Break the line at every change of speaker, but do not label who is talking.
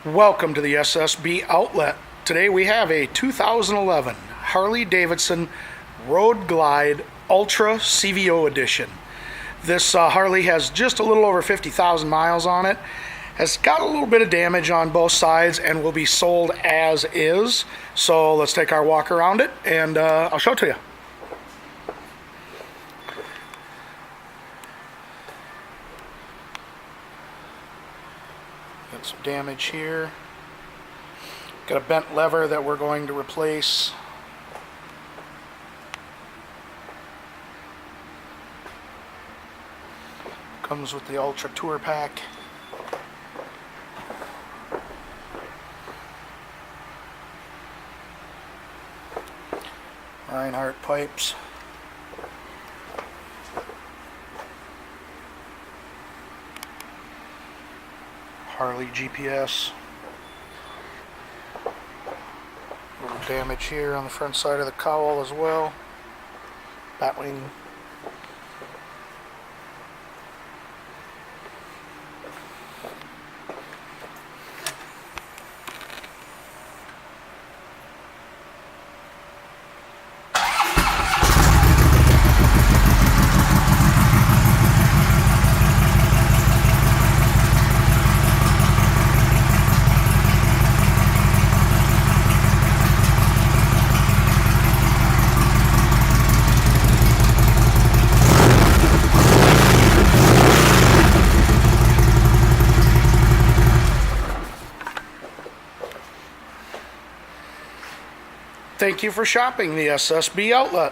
Welcome to the SSB Outlet. Today we have a 2011 Harley Davidson Road Glide Ultra CVO edition. This Harley has just a little over 50,000 miles on it, has got a little bit of damage on both sides and will be sold as is. So let's take our walk around it and I'll show it to you. Got some damage here. Got a bent lever that we're going to replace. Comes with the Ultra Tour Pack. Reinhardt pipes. Harley GPS. A little damage here on the front side of the cowl as well. Batwing. Thank you for shopping the SSB Outlet.